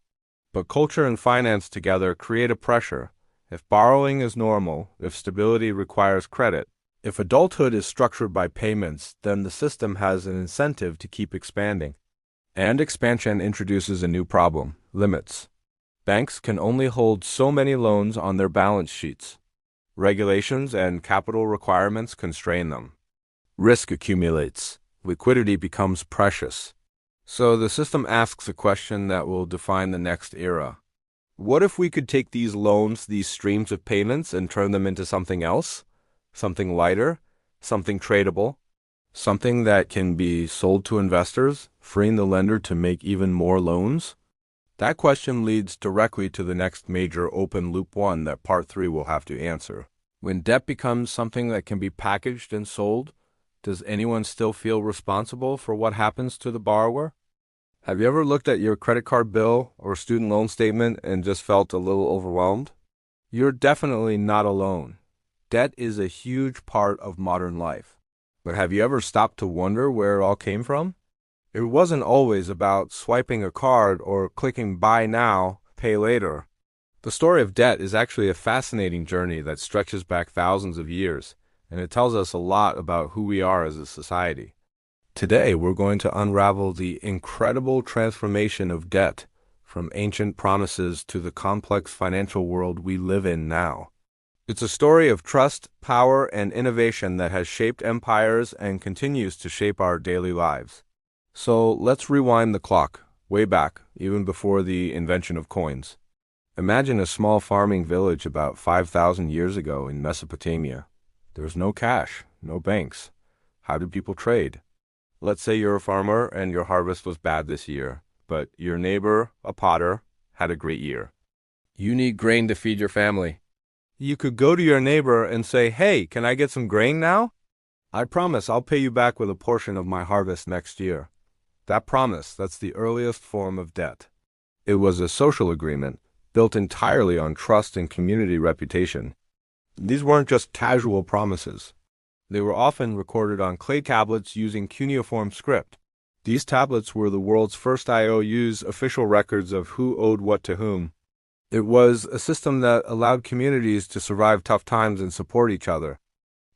But culture and finance together create a pressure. If borrowing is normal, if stability requires credit, if adulthood is structured by payments, then the system has an incentive to keep expanding. And expansion introduces a new problem: limits. Banks can only hold so many loans on their balance sheets. Regulations and capital requirements constrain them. Risk accumulates. Liquidity becomes precious. So the system asks a question that will define the next era. What if we could take these loans, these streams of payments, and turn them into something else? Something lighter, something tradable, something that can be sold to investors, freeing the lender to make even more loans? That question leads directly to the next major open loop one that Part 3 will have to answer. When debt becomes something that can be packaged and sold, does anyone still feel responsible for what happens to the borrower? Have you ever looked at your credit card bill or student loan statement and just felt a little overwhelmed? You're definitely not alone. Debt is a huge part of modern life. But have you ever stopped to wonder where it all came from? It wasn't always about swiping a card or clicking buy now, pay later. The story of debt is actually a fascinating journey that stretches back thousands of years, and it tells us a lot about who we are as a society. Today, we're going to unravel the incredible transformation of debt from ancient promises to the complex financial world we live in now. It's a story of trust, power, and innovation that has shaped empires and continues to shape our daily lives. So let's rewind the clock, way back, even before the invention of coins. Imagine a small farming village about 5,000 years ago in Mesopotamia. There was no cash, no banks. How did people trade? Let's say you're a farmer and your harvest was bad this year, but your neighbor, a potter, had a great year. You need grain to feed your family. You could go to your neighbor and say, "Hey, can I get some grain now? I promise I'll pay you back with a portion of my harvest next year." That promise, that's the earliest form of debt. It was a social agreement built entirely on trust and community reputation. These weren't just casual promises. They were often recorded on clay tablets using cuneiform script. These tablets were the world's first IOUs, official records of who owed what to whom. It was a system that allowed communities to survive tough times and support each other.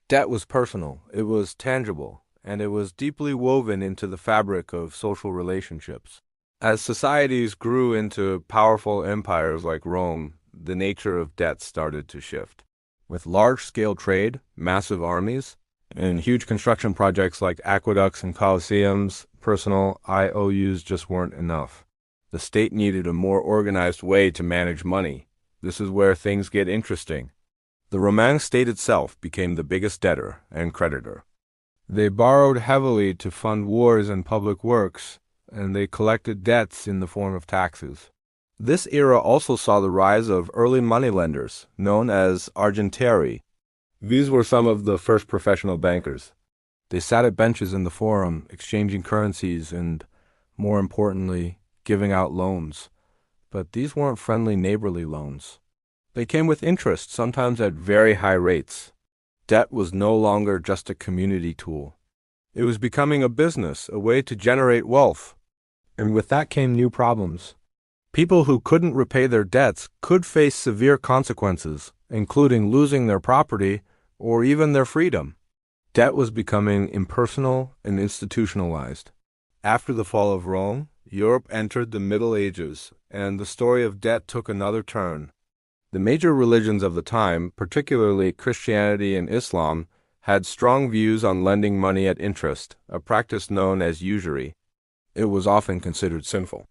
Debt was personal, it was tangible, and it was deeply woven into the fabric of social relationships. As societies grew into powerful empires like Rome, the nature of debt started to shift. With large-scale trade, massive armies, and huge construction projects like aqueducts and coliseums, personal IOUs just weren't enough. The state needed a more organized way to manage money. This is where things get interesting. The Roman state itself became the biggest debtor and creditor. They borrowed heavily to fund wars and public works, and they collected debts in the form of taxes. This era also saw the rise of early moneylenders, known as argentieri. These were some of the first professional bankers. They sat at benches in the forum, exchanging currencies and, more importantly, giving out loans. But these weren't friendly neighborly loans. They came with interest, sometimes at very high rates. Debt was no longer just a community tool. It was becoming a business, a way to generate wealth. And with that came new problems. People who couldn't repay their debts could face severe consequences, including losing their property or even their freedom. Debt was becoming impersonal and institutionalized. After the fall of Rome, Europe entered the Middle Ages, and the story of debt took another turn. The major religions of the time, particularly Christianity and Islam, had strong views on lending money at interest, a practice known as usury. It was often considered sinful.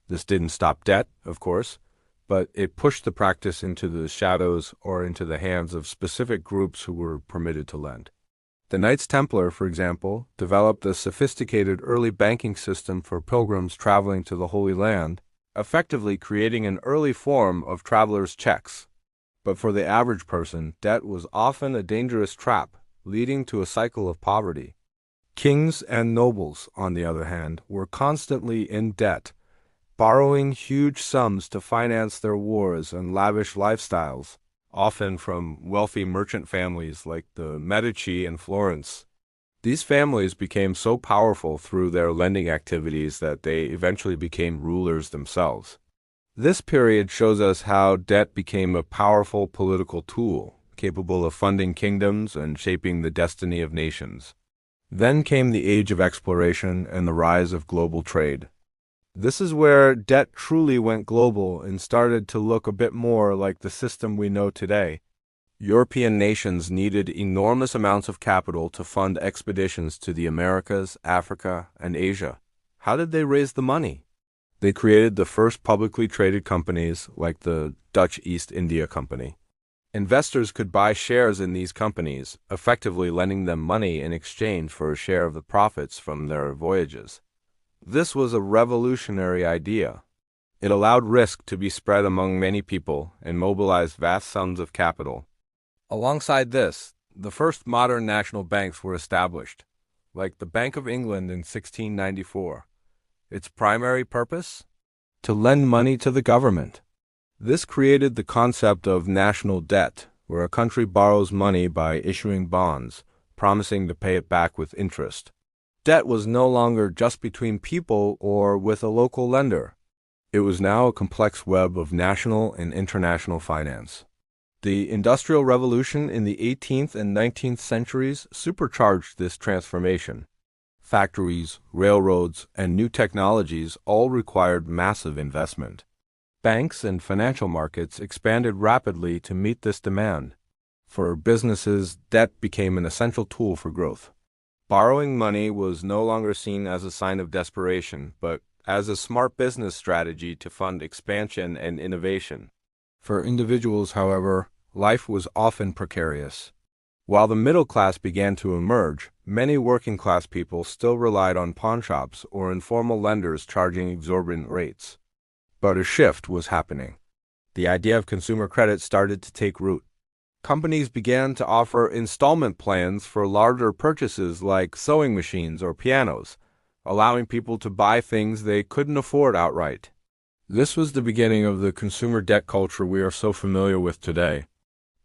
This didn't stop debt, of course, but it pushed the practice into the shadows or into the hands of specific groups who were permitted to lend. The Knights Templar, for example, developed a sophisticated early banking system for pilgrims traveling to the Holy Land, effectively creating an early form of travelers' checks. But for the average person, debt was often a dangerous trap, leading to a cycle of poverty. Kings and nobles, on the other hand, were constantly in debt, borrowing huge sums to finance their wars and lavish lifestyles, often from wealthy merchant families like the Medici in Florence. These families became so powerful through their lending activities that they eventually became rulers themselves. This period shows us how debt became a powerful political tool, capable of funding kingdoms and shaping the destiny of nations. Then came the age of exploration and the rise of global trade. This is where debt truly went global and started to look a bit more like the system we know today. European nations needed enormous amounts of capital to fund expeditions to the Americas, Africa, and Asia. How did they raise the money? They created the first publicly traded companies like the Dutch East India Company. Investors could buy shares in these companies, effectively lending them money in exchange for a share of the profits from their voyages. This was a revolutionary idea. It allowed risk to be spread among many people and mobilized vast sums of capital. Alongside this, the first modern national banks were established, like the Bank of England in 1694. Its primary purpose? To lend money to the government. This created the concept of national debt, where a country borrows money by issuing bonds, promising to pay it back with interest. Debt was no longer just between people or with a local lender. It was now a complex web of national and international finance. The Industrial Revolution in the 18th and 19th centuries supercharged this transformation. Factories, railroads, and new technologies all required massive investment. Banks and financial markets expanded rapidly to meet this demand. For businesses, debt became an essential tool for growth. Borrowing money was no longer seen as a sign of desperation, but as a smart business strategy to fund expansion and innovation. For individuals, however, life was often precarious. While the middle class began to emerge, many working-class people still relied on pawnshops or informal lenders charging exorbitant rates. But a shift was happening. The idea of consumer credit started to take root. Companies began to offer installment plans for larger purchases like sewing machines or pianos, allowing people to buy things they couldn't afford outright. This was the beginning of the consumer debt culture we are so familiar with today.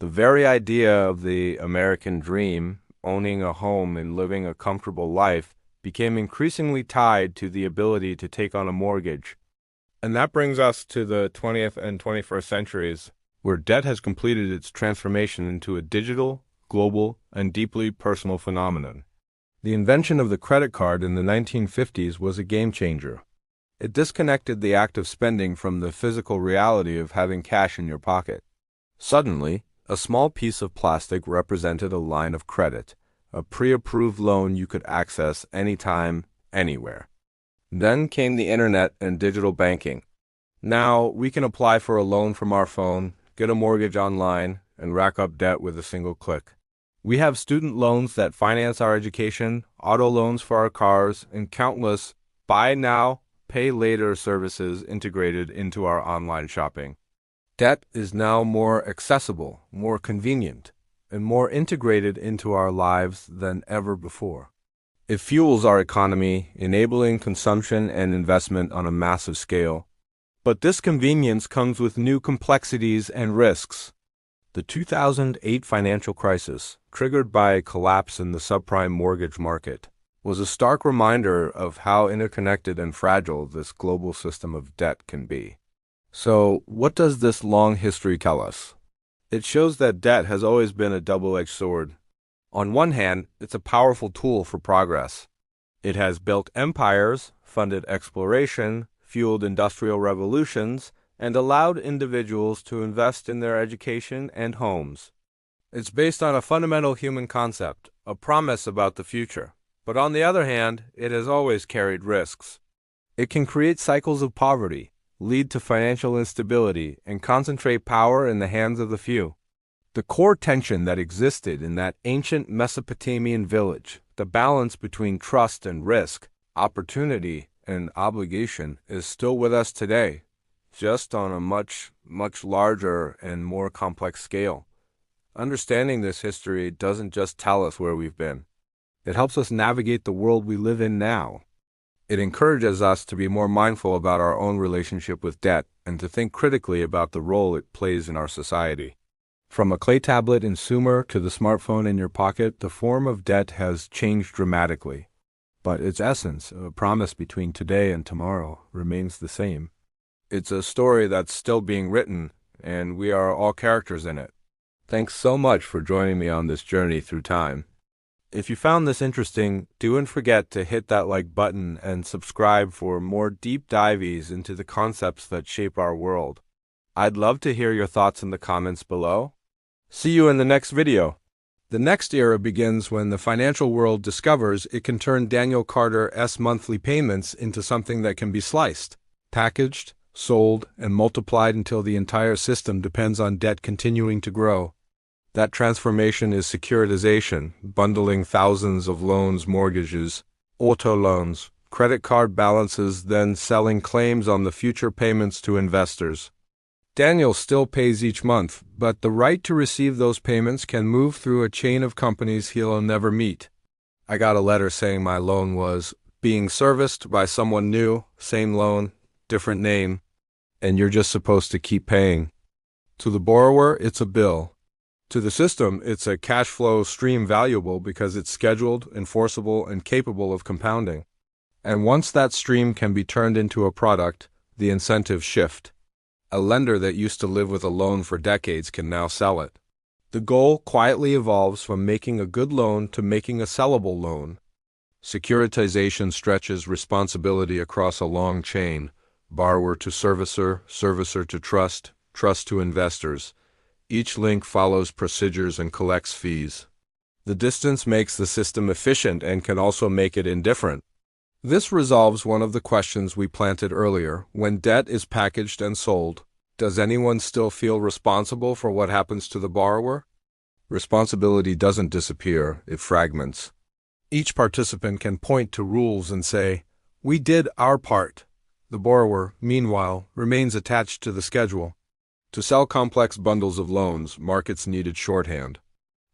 The very idea of the American dream, owning a home and living a comfortable life, became increasingly tied to the ability to take on a mortgage. And that brings us to the 20th and 21st centuries, where debt has completed its transformation into a digital, global, and deeply personal phenomenon. The invention of the credit card in the 1950s was a game changer. It disconnected the act of spending from the physical reality of having cash in your pocket. Suddenly, a small piece of plastic represented a line of credit, a pre-approved loan you could access anytime, anywhere. Then came the internet and digital banking. Now, we can apply for a loan from our phone, get a mortgage online, and rack up debt with a single click. We have student loans that finance our education, auto loans for our cars, and countless buy now, pay later services integrated into our online shopping. Debt is now more accessible, more convenient, and more integrated into our lives than ever before. It fuels our economy, enabling consumption and investment on a massive scale. But this convenience comes with new complexities and risks. The 2008 financial crisis, triggered by a collapse in the subprime mortgage market, was a stark reminder of how interconnected and fragile this global system of debt can be. So, what does this long history tell us? It shows that debt has always been a double-edged sword. On one hand, it's a powerful tool for progress. It has built empires, funded exploration, fueled industrial revolutions, and allowed individuals to invest in their education and homes. It's based on a fundamental human concept, a promise about the future. But on the other hand, it has always carried risks. It can create cycles of poverty, lead to financial instability, and concentrate power in the hands of the few. The core tension that existed in that ancient Mesopotamian village, the balance between trust and risk, opportunity and obligation, is still with us today, just on a much, much larger and more complex scale. Understanding this history doesn't just tell us where we've been. It helps us navigate the world we live in now. It encourages us to be more mindful about our own relationship with debt and to think critically about the role it plays in our society. From a clay tablet in Sumer to the smartphone in your pocket, the form of debt has changed dramatically. But its essence, a promise between today and tomorrow, remains the same. It's a story that's still being written, and we are all characters in it. Thanks so much for joining me on this journey through time. If you found this interesting, don't forget to hit that like button and subscribe for more deep dives into the concepts that shape our world. I'd love to hear your thoughts in the comments below. See you in the next video. The next era begins when the financial world discovers it can turn Daniel Carter's monthly payments into something that can be sliced, packaged, sold, and multiplied until the entire system depends on debt continuing to grow. That transformation is securitization, bundling thousands of loans, mortgages, auto loans, credit card balances, then selling claims on the future payments to investors. Daniel still pays each month, but the right to receive those payments can move through a chain of companies he'll never meet. I got a letter saying my loan was being serviced by someone new, same loan, different name, and you're just supposed to keep paying. To the borrower, it's a bill. To the system, it's a cash flow stream valuable because it's scheduled, enforceable, and capable of compounding. And once that stream can be turned into a product, the incentives shift. A lender that used to live with a loan for decades can now sell it. The goal quietly evolves from making a good loan to making a sellable loan. Securitization stretches responsibility across a long chain, borrower to servicer, servicer to trust, trust to investors. Each link follows procedures and collects fees. The distance makes the system efficient and can also make it indifferent. This resolves one of the questions we planted earlier. When debt is packaged and sold, does anyone still feel responsible for what happens to the borrower? Responsibility doesn't disappear, it fragments. Each participant can point to rules and say, "We did our part." The borrower, meanwhile, remains attached to the schedule. To sell complex bundles of loans, markets needed shorthand.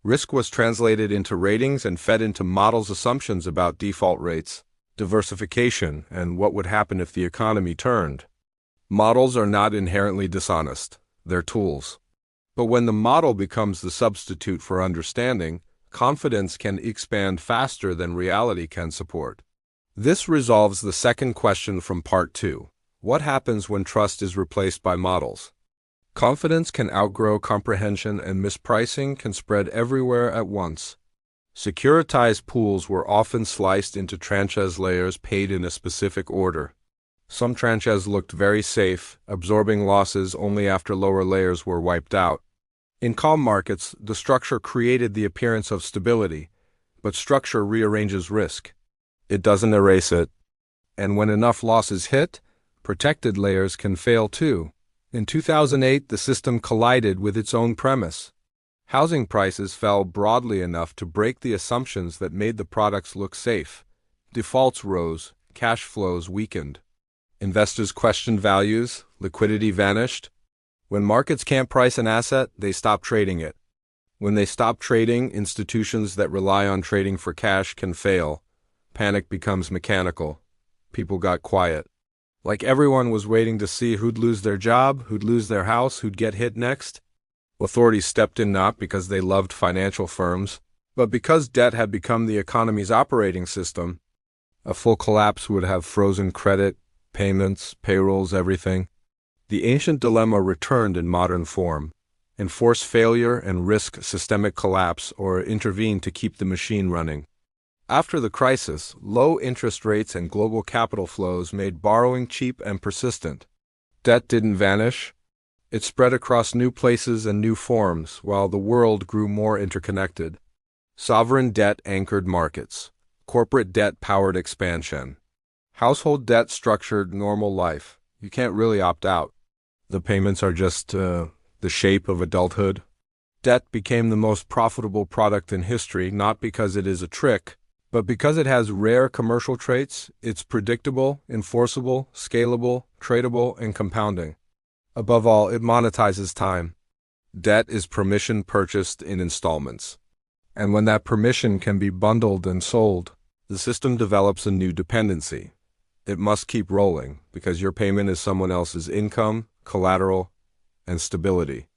Risk was translated into ratings and fed into models' assumptions about default rates, diversification, and what would happen if the economy turned. Models are not inherently dishonest, they're tools. But when the model becomes the substitute for understanding, confidence can expand faster than reality can support. This resolves the second question from Part 2. What happens when trust is replaced by models? Confidence can outgrow comprehension and mispricing can spread everywhere at once. Securitized pools were often sliced into tranches layers paid in a specific order. Some tranches looked very safe, absorbing losses only after lower layers were wiped out. In calm markets, the structure created the appearance of stability, but structure rearranges risk. It doesn't erase it. And when enough losses hit, protected layers can fail too. In 2008, the system collided with its own premise. Housing prices fell broadly enough to break the assumptions that made the products look safe. Defaults rose, cash flows weakened. Investors questioned values, liquidity vanished. When markets can't price an asset, they stop trading it. When they stop trading, institutions that rely on trading for cash can fail. Panic becomes mechanical. People got quiet. Like everyone was waiting to see who'd lose their job, who'd lose their house, who'd get hit next. Authorities stepped in not because they loved financial firms, but because debt had become the economy's operating system. A full collapse would have frozen credit, payments, payrolls, everything. The ancient dilemma returned in modern form. Enforce failure and risk systemic collapse or intervene to keep the machine running. After the crisis, low interest rates and global capital flows made borrowing cheap and persistent. Debt didn't vanish. It spread across new places and new forms, while the world grew more interconnected. Sovereign debt anchored markets. Corporate debt powered expansion. Household debt structured normal life. You can't really opt out. The payments are just the shape of adulthood. Debt became the most profitable product in history, not because it is a trick, but because it has rare commercial traits. It's predictable, enforceable, scalable, tradable, and compounding. Above all, it monetizes time. Debt is permission purchased in installments. And when that permission can be bundled and sold, the system develops a new dependency. It must keep rolling because your payment is someone else's income, collateral, and stability.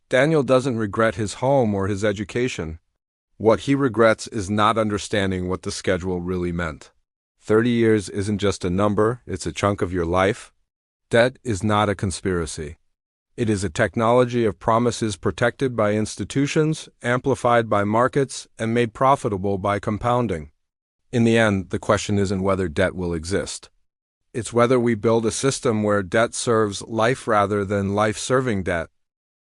Daniel doesn't regret his home or his education. What he regrets is not understanding what the schedule really meant. 30 years isn't just a number, it's a chunk of your life. Debt is not a conspiracy. It is a technology of promises protected by institutions, amplified by markets, and made profitable by compounding. In the end, the question isn't whether debt will exist. It's whether we build a system where debt serves life rather than life serving debt.